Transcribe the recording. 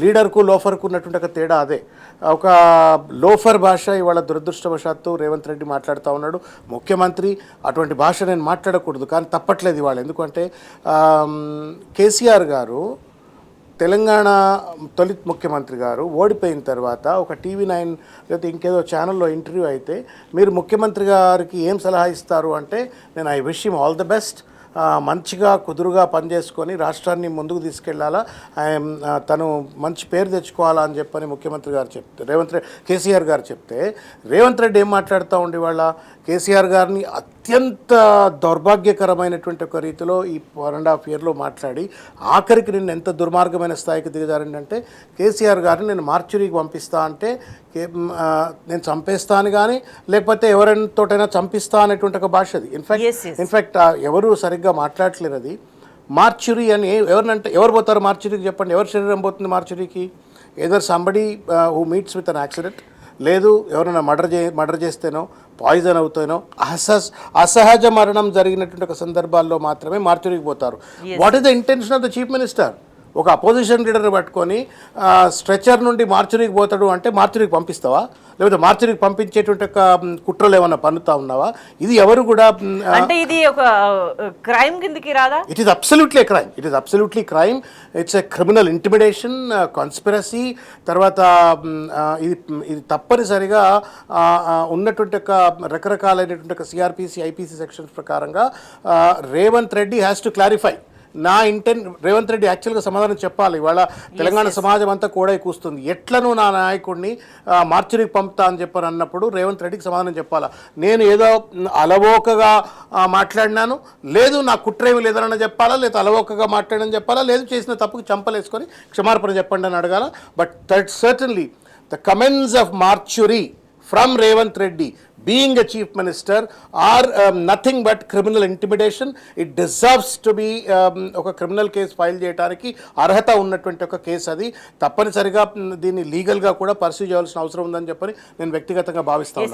లీడర్కు లోఫర్కు ఉన్నటువంటి ఒక తేడా అదే. ఒక లోఫర్ భాష ఇవాళ దురదృష్టవశాత్తు రేవంత్ రెడ్డి మాట్లాడుతూ ఉన్నాడు. ముఖ్యమంత్రి అటువంటి భాష నేను మాట్లాడకూడదు, కానీ తప్పట్లేదు ఇవాళ. ఎందుకంటే కేసీఆర్ గారు తెలంగాణ తొలి ముఖ్యమంత్రి గారు ఓడిపోయిన తర్వాత ఒక TV9 లేకపోతే ఇంకేదో ఛానల్లో ఇంటర్వ్యూ అయితే మీరు ముఖ్యమంత్రి గారికి ఏం సలహా ఇస్తారు అంటే, నేను I wish him all the best, మంచిగా కుదురుగా పనిచేసుకొని రాష్ట్రాన్ని ముందుకు తీసుకెళ్లాలా, తను మంచి పేరు తెచ్చుకోవాలా అని చెప్పని ముఖ్యమంత్రి గారు చెప్తే కేసీఆర్ గారు చెప్తే, రేవంత్ రెడ్డి ఏం మాట్లాడుతూ ఉండి వాళ్ళ కేసీఆర్ గారిని అత్యంత దౌర్భాగ్యకరమైనటువంటి ఒక రీతిలో ఈ 1.5 yearలో మాట్లాడి ఆఖరికి నిన్ను ఎంత దుర్మార్గమైన స్థాయికి దిగజారిందంటే, కేసీఆర్ గారిని నేను మార్చురీకి పంపిస్తా అంటే నేను చంపేస్తాను కానీ లేకపోతే ఎవరితోటైనా చంపిస్తా అనేటువంటి ఒక భాష అది. ఇన్ఫ్యాక్ట్ ఎవరు సరిగ్గా మాట్లాడట్లేరు అది. మార్చురీ అని ఎవరినంటే ఎవరు పోతారు మార్చురీకి చెప్పండి? ఎవరి శరీరం పోతుంది మార్చురీకి? Either somebody who meets with an accident, లేదు ఎవరైనా మర్డర్ చేస్తేనో, పాయిజన్ అవుతానో, అసహజ మరణం జరిగినటువంటి ఒక సందర్భాల్లో మాత్రమే మార్చురీకి పోతారు. What is the intention of the chief minister? ఒక అపోజిషన్ లీడర్ని పట్టుకొని స్ట్రెచర్ నుండి మార్చురీకి పోతాడు అంటే మార్చురీకి పంపిస్తావా? లేకపోతే మార్చురీకి పంపించేటువంటి ఒక కుట్రలు ఏమన్నా పన్నుతా ఉన్నావా? ఇది ఎవరు కూడా అంటే ఇది ఒక క్రైమ్ కిందకి రాదా? It is absolutely crime. It is absolutely crime. It's a criminal intimidation, conspiracy. తర్వాత ఇది తప్పనిసరిగా ఉన్నటువంటి ఒక రకరకాలైనటువంటి ఒక CRPC IPC సెక్షన్స్ ప్రకారంగా Revanth Reddy has to clarify. Revanth Reddy యాక్చువల్గా సమాధానం చెప్పాలి. ఇవాళ తెలంగాణ సమాజం అంతా కూడా కూస్తుంది. ఎట్లను నా నాయకుడిని మార్చురీకి పంపుతా అని చెప్పని అన్నప్పుడు రేవంత్ రెడ్డికి సమాధానం చెప్పాలా? నేను ఏదో అలవోకగా మాట్లాడినాను, లేదు నా కుట్రేమి లేదన్న చెప్పాలా, లేదా అలవోకగా మాట్లాడని చెప్పాలా, లేదు చేసిన తప్పుకు చంపలేసుకొని క్షమార్పణ చెప్పండి అని అడగాల. But that certainly the comments of mortuary from Revanth Reddy being a chief minister are nothing but criminal intimidation. It deserves to be ఒక క్రిమినల్ కేసు ఫైల్ చేయడానికి అర్హత ఉన్నటువంటి ఒక కేసు అది. తప్పనిసరిగా దీన్ని లీగల్గా కూడా పర్సూ చేయాల్సిన అవసరం ఉందని చెప్పని నేను వ్యక్తిగతంగా భావిస్తాను.